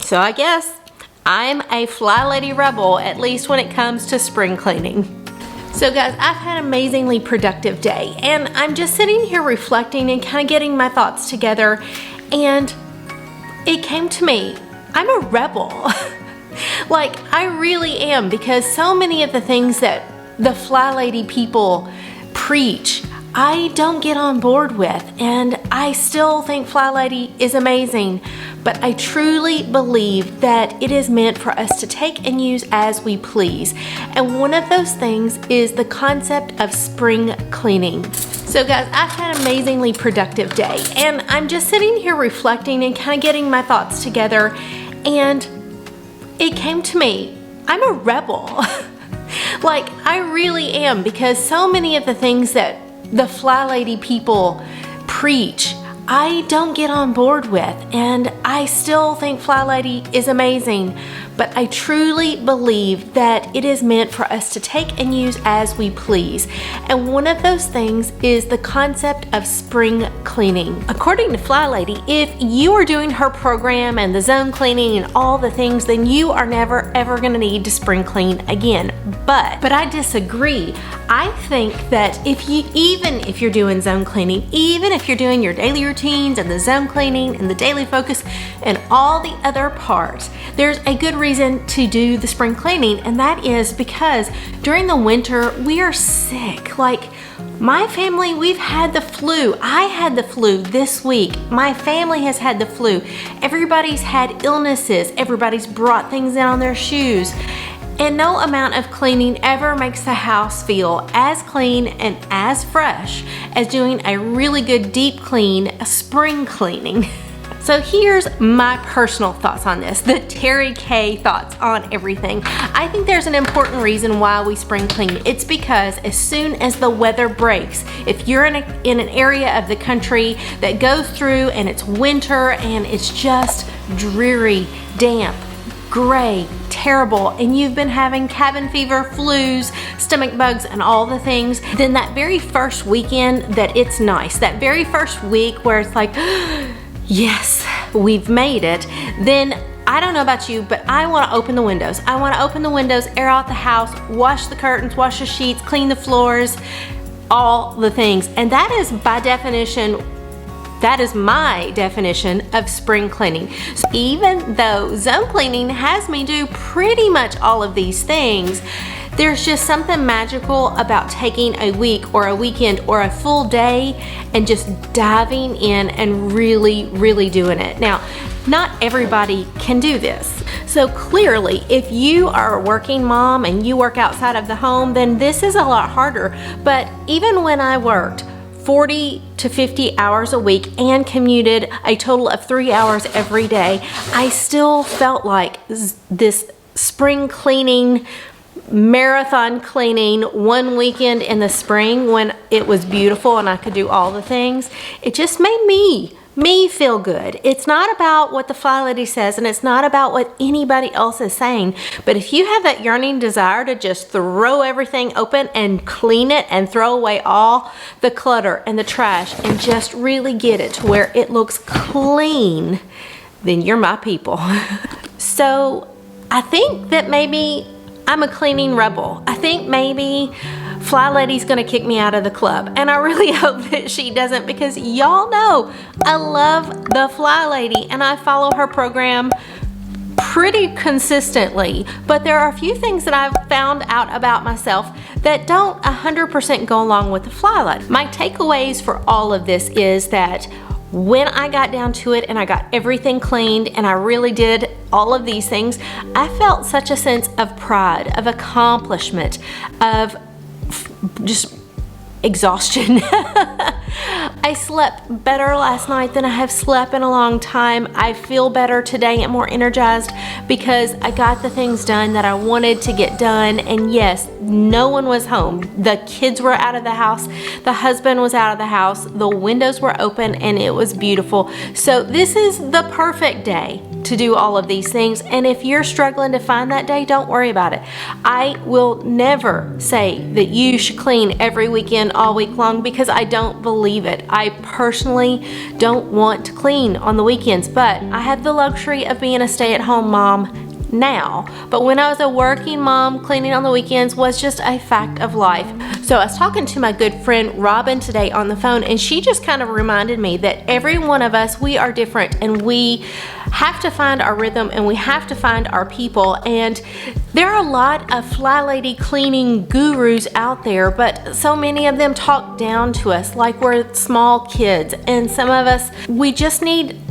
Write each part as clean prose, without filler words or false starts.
So I guess I'm a FlyLady rebel, at least when it comes to spring cleaning. So guys, I've had an amazingly productive day, and I'm just sitting here reflecting and kind of getting my thoughts together, and it came to me, I'm a rebel. Like, I really am, because so many of the things that the FlyLady people preach, I don't get on board with, and I still think FlyLady is amazing, but I truly believe that it is meant for us to take and use as we please. And one of those things is the concept of spring cleaning. So guys, I've had an amazingly productive day, and I'm just sitting here reflecting and kind of getting my thoughts together, and it came to me, I'm a rebel. Like, I really am, because so many of the things that the FlyLady people preach, I don't get on board with, and I still think FlyLady is amazing, but I truly believe that it is meant for us to take and use as we please. And one of those things is the concept of spring cleaning. According to FlyLady, if you are doing her program and the zone cleaning and all the things, then you are never ever gonna need to spring clean again. But I disagree. I think that even if you're doing zone cleaning, even if you're doing your daily routines and the zone cleaning and the daily focus and all the other parts, there's a good reason to do the spring cleaning, and that is because during the winter we are sick. Like, my family, we've had the flu. I had the flu this week. My family has had the flu. Everybody's had illnesses. Everybody's brought things in on their shoes. And no amount of cleaning ever makes the house feel as clean and as fresh as doing a really good deep clean, spring cleaning. So here's my personal thoughts on this, the Terri K thoughts on everything. I think there's an important reason why we spring clean. It's because as soon as the weather breaks, if you're in an area of the country that goes through and it's winter and it's just dreary, damp, gray, terrible, and you've been having cabin fever, flus, stomach bugs, and all the things, then that very first weekend that it's nice, that very first week where it's like, yes, we've made it, then I don't know about you, but I want to open the windows. I want to open the windows, air out the house, wash the curtains, wash the sheets, clean the floors, all the things. And that is, by definition, that is my definition of spring cleaning. So even though zone cleaning has me do pretty much all of these things, there's just something magical about taking a week or a weekend or a full day and just diving in and really, really doing it. Now, not everybody can do this. So clearly, if you are a working mom and you work outside of the home, then this is a lot harder. But even when I worked 40 to 50 hours a week and commuted a total of 3 hours every day, I still felt like this spring cleaning, marathon cleaning one weekend in the spring when it was beautiful and I could do all the things, it just made me feel good. It's not about what the FlyLady says, and it's not about what anybody else is saying, but if you have that yearning desire to just throw everything open and clean it and throw away all the clutter and the trash and just really get it to where it looks clean, then you're my people. So I think that maybe I'm a cleaning rebel. I think maybe FlyLady's gonna kick me out of the club, and I really hope that she doesn't, because y'all know I love the FlyLady and I follow her program pretty consistently, but there are a few things that I've found out about myself that don't 100% go along with the FlyLady. My takeaways for all of this is that when I got down to it and I got everything cleaned and I really did all of these things, I felt such a sense of pride, of accomplishment, of just exhaustion. I slept better last night than I have slept in a long time. I feel better today and more energized because I got the things done that I wanted to get done. And yes, no one was home. The kids were out of the house. The husband was out of the house. The windows were open and it was beautiful. So this is the perfect day to do all of these things. And if you're struggling to find that day, don't worry about it. I will never say that you should clean every weekend all week long because I don't believe it. I personally don't want to clean on the weekends, but I have the luxury of being a stay-at-home mom now. But when I was a working mom, cleaning on the weekends was just a fact of life. So I was talking to my good friend Robin today on the phone, and she just kind of reminded me that every one of us, we are different, and we have to find our rhythm, and we have to find our people. And there are a lot of FlyLady cleaning gurus out there, but so many of them talk down to us like we're small kids, and some of us, we just need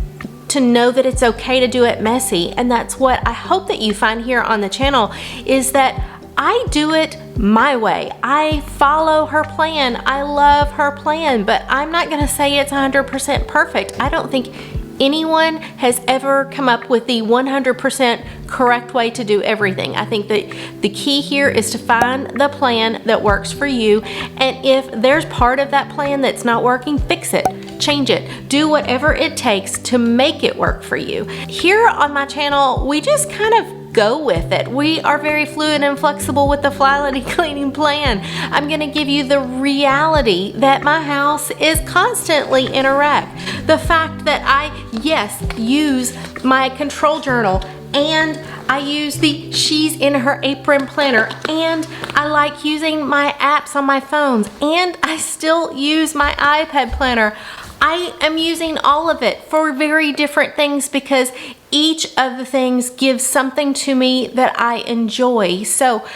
to know that it's okay to do it messy. And that's what I hope that you find here on the channel, is that I do it my way. I follow her plan. I love her plan, but I'm not gonna say it's 100% perfect. I don't think anyone has ever come up with the 100% correct way to do everything. I think that the key here is to find the plan that works for you, and if there's part of that plan that's not working, fix it, change it, do whatever it takes to make it work for you. Here on my channel, we just kind of go with it. We are very fluid and flexible with the FlyLady cleaning plan. I'm gonna give you the reality that my house is constantly in a wreck. The fact that I, yes, use my control journal, and I use the She's in Her Apron planner, and I like using my apps on my phones, and I still use my iPad planner. I am using all of it for very different things because each of the things gives something to me that I enjoy. So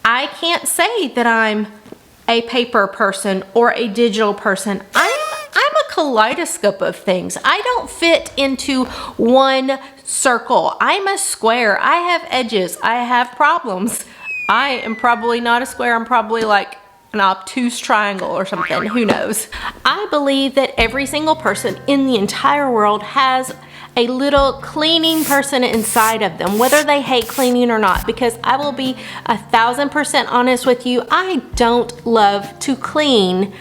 I can't say that I'm a paper person or a digital person. I'm a kaleidoscope of things. I don't fit into one circle. I'm a square. I have edges. I have problems. I am probably not a square. I'm probably like an obtuse triangle or something, who knows. I believe that every single person in the entire world has a little cleaning person inside of them, whether they hate cleaning or not, because I will be 1000% honest with you, I don't love to clean,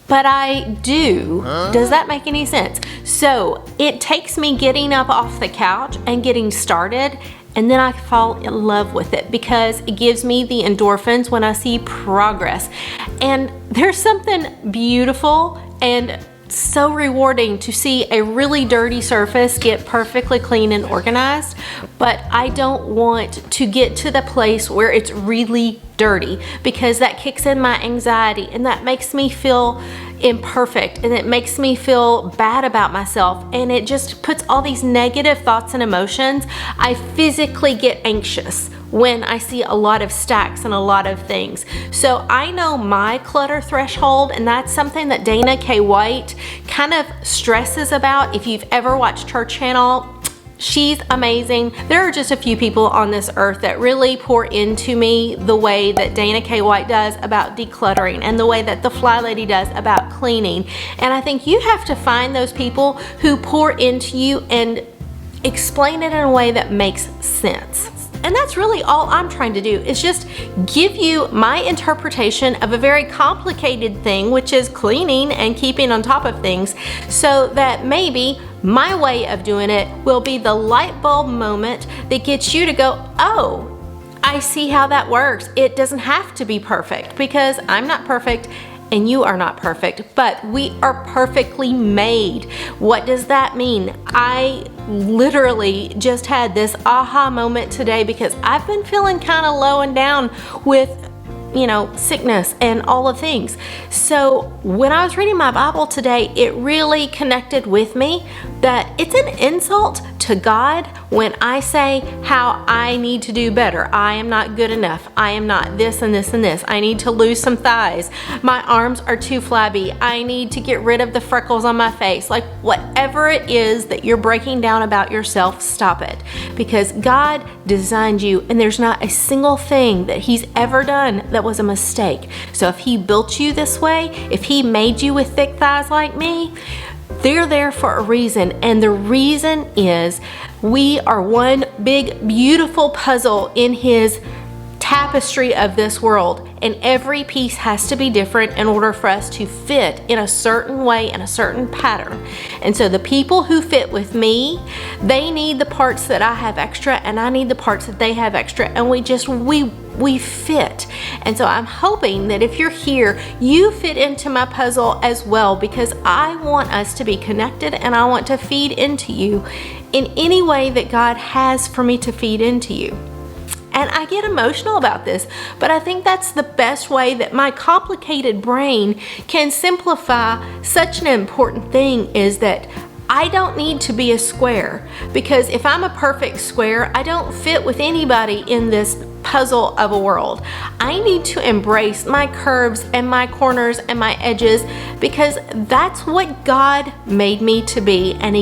but I do. Does that make any sense? So it takes me getting up off the couch and getting started, and then I fall in love with it because it gives me the endorphins when I see progress. And there's something beautiful and so rewarding to see a really dirty surface get perfectly clean and organized, but I don't want to get to the place where it's really dirty, because that kicks in my anxiety and that makes me feel imperfect, and it makes me feel bad about myself, and it just puts all these negative thoughts and emotions. I physically get anxious when I see a lot of stacks and a lot of things. So I know my clutter threshold, and that's something that Dana K. White kind of stresses about. If you've ever watched her channel, she's amazing. There are just a few people on this earth that really pour into me the way that Dana K. White does about decluttering, and the way that the FlyLady does about cleaning. And I think you have to find those people who pour into you and explain it in a way that makes sense. And that's really all I'm trying to do, is just give you my interpretation of a very complicated thing, which is cleaning and keeping on top of things, so that maybe my way of doing it will be the light bulb moment that gets you to go, oh, I see how that works. It doesn't have to be perfect, because I'm not perfect and you are not perfect, but we are perfectly made. What does that mean? I literally just had this aha moment today, because I've been feeling kind of low and down with, you know, sickness and all the things. So when I was reading my Bible today, it really connected with me that it's an insult to God when I say how I need to do better. I am not good enough. I am not this and this and this. I need to lose some thighs. My arms are too flabby. I need to get rid of the freckles on my face. Like, whatever it is that you're breaking down about yourself, stop it. Because God designed you, and there's not a single thing that He's ever done that was a mistake. So if He built you this way, if He made you with thick thighs like me, they're there for a reason, and the reason is we are one big beautiful puzzle in His tapestry of this world, and every piece has to be different in order for us to fit in a certain way, in a certain pattern. And so the people who fit with me, they need the parts that I have extra, and I need the parts that they have extra, and we fit. And so I'm hoping that if you're here, you fit into my puzzle as well, because I want us to be connected, and I want to feed into you in any way that God has for me to feed into you. And I get emotional about this, but I think that's the best way that my complicated brain can simplify such an important thing, is that I don't need to be a square, because if I'm a perfect square, I don't fit with anybody in this puzzle of a world. I need to embrace my curves and my corners and my edges, because that's what God made me to be. And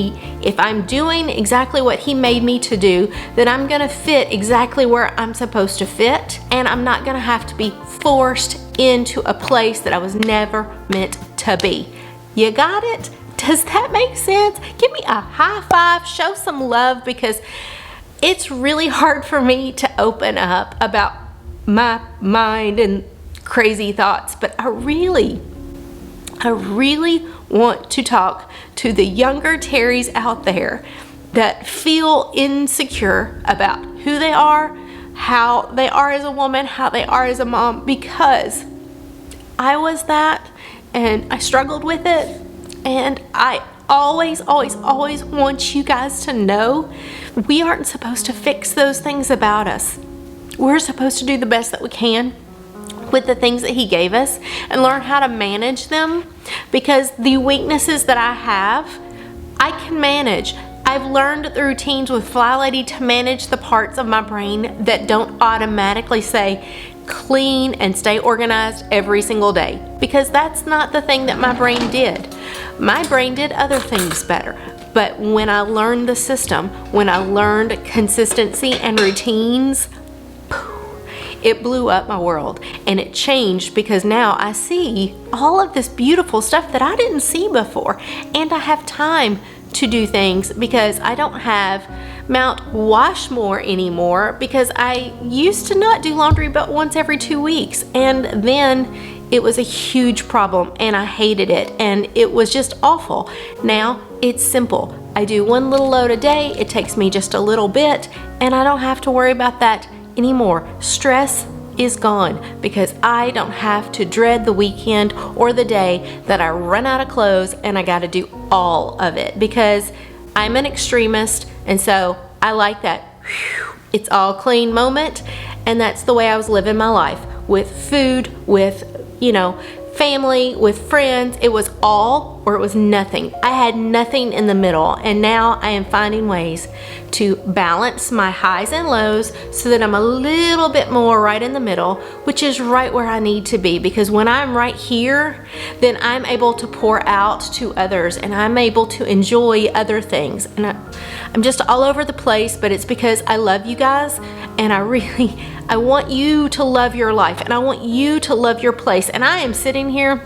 if I'm doing exactly what He made me to do, then I'm gonna fit exactly where I'm supposed to fit, and I'm not gonna have to be forced into a place that I was never meant to be. You got it? Does that make sense? Give me a high five, show some love, because it's really hard for me to open up about my mind and crazy thoughts, but I really want to talk to the younger Terrys out there that feel insecure about who they are, how they are as a woman, how they are as a mom, because I was that, and I struggled with it. And I always want you guys to know we aren't supposed to fix those things about us. We're supposed to do the best that we can with the things that He gave us and learn how to manage them, because the weaknesses that I have, I can manage. I've learned through teens with FlyLady to manage the parts of my brain that don't automatically say clean and stay organized every single day, because that's not the thing that my brain did. My brain did other things better. But when I learned the system, when I learned consistency and routines, it blew up my world, and it changed, because now I see all of this beautiful stuff that I didn't see before, and I have time to do things, because I don't have Mount Washmore anymore, because I used to not do laundry but once every 2 weeks, and then it was a huge problem and I hated it, and it was just awful. Now it's simple. I do one little load a day, it takes me just a little bit, and I don't have to worry about that anymore. Stress is gone, because I don't have to dread the weekend or the day that I run out of clothes and I got to do all of it, because I'm an extremist, and so I like that it's all clean moment. And that's the way I was living my life, with food, with family, with friends. It was all or it was nothing. I had nothing in the middle, and now I am finding ways to balance my highs and lows so that I'm a little bit more right in the middle, which is right where I need to be, because when I'm right here, then I'm able to pour out to others, and I'm able to enjoy other things. And I'm just all over the place, but it's because I love you guys, and I want you to love your life, and I want you to love your place. And I am sitting here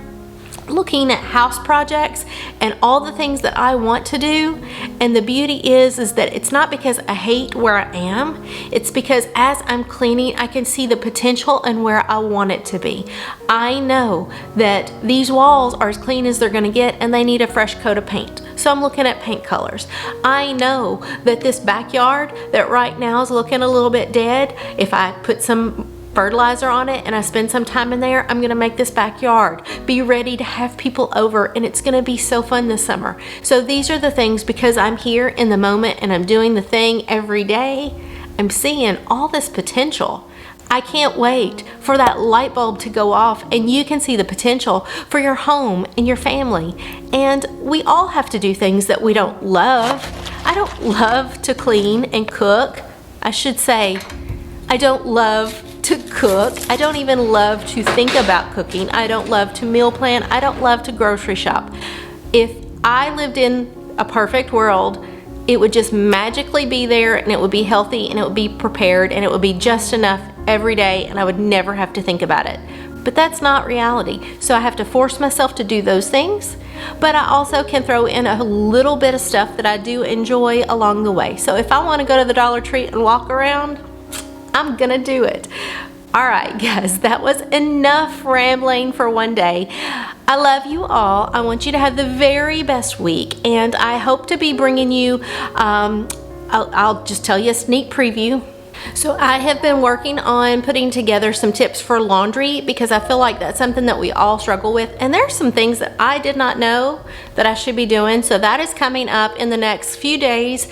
looking at house projects and all the things that I want to do, and the beauty is that it's not because I hate where I am. It's because as I'm cleaning, I can see the potential and where I want it to be. I know that these walls are as clean as they're gonna get, and they need a fresh coat of paint, so I'm looking at paint colors. I know that this backyard that right now is looking a little bit dead, if I put some fertilizer on it and I spend some time in there, I'm gonna make this backyard be ready to have people over, and it's gonna be so fun this summer. So these are the things, because I'm here in the moment and I'm doing the thing every day, I'm seeing all this potential. I can't wait for that light bulb to go off and you can see the potential for your home and your family. And we all have to do things that we don't love. I don't love to clean and cook. I should say, I don't love to cook. I don't even love to think about cooking. I don't love to meal plan. I don't love to grocery shop. If I lived in a perfect world, it would just magically be there, and it would be healthy, and it would be prepared, and it would be just enough every day, and I would never have to think about it. But that's not reality. So I have to force myself to do those things, but I also can throw in a little bit of stuff that I do enjoy along the way. So if I want to go to the Dollar Tree and walk around, I'm gonna do it. All right, guys, that was enough rambling for one day. I love you all. I want you to have the very best week, and I hope to be bringing you, I'll just tell you a sneak preview. So I have been working on putting together some tips for laundry because I feel like that's something that we all struggle with, and there's some things that I did not know that I should be doing, so that is coming up in the next few days.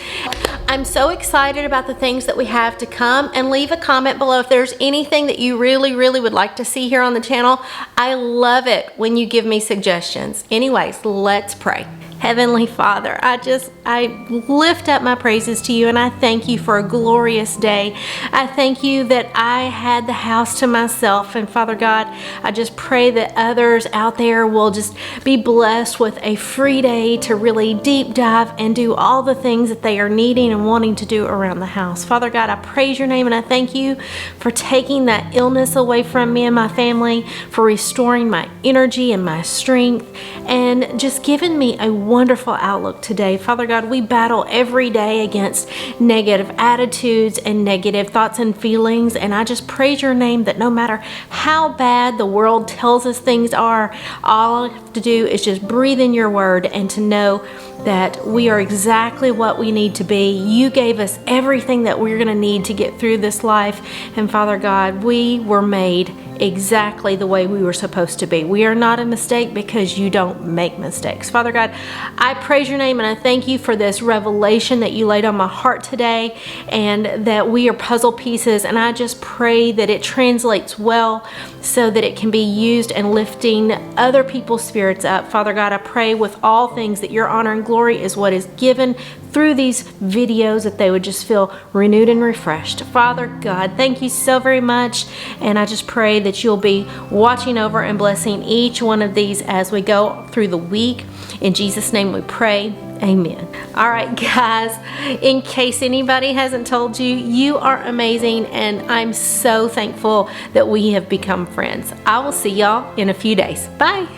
I'm so excited about the things that we have to come, and leave a comment below if there's anything that you really would like to see here on the channel. I love it when you give me suggestions. Anyways, let's pray. Heavenly Father, I lift up my praises to you, and I thank you for a glorious day. I thank you that I had the house to myself, and Father God, I just pray that others out there will just be blessed with a free day to really deep dive and do all the things that they are needing and wanting to do around the house. Father God, I praise your name, and I thank you for taking that illness away from me and my family, for restoring my energy and my strength, and just giving me a wonderful outlook today. Father God, we battle every day against negative attitudes and negative thoughts and feelings, and I just praise your name that no matter how bad the world tells us things are, all I have to do is just breathe in your word and to know that we are exactly what we need to be. You gave us everything that we're going to need to get through this life, and Father God, we were made exactly the way we were supposed to be. We are not a mistake because you don't make mistakes. Father God, I praise your name, and I thank you for this revelation that you laid on my heart today, and that we are puzzle pieces, and I just pray that it translates well so that it can be used in lifting other people's spirits up. Father God, I pray with all things that your honor and glory is what is given through these videos, that they would just feel renewed and refreshed. Father God, thank you so very much, and I just pray that you'll be watching over and blessing each one of these as we go through the week. In Jesus' name we pray, amen. All right, guys, in case anybody hasn't told you, you are amazing, and I'm so thankful that we have become friends. I will see y'all in a few days. Bye.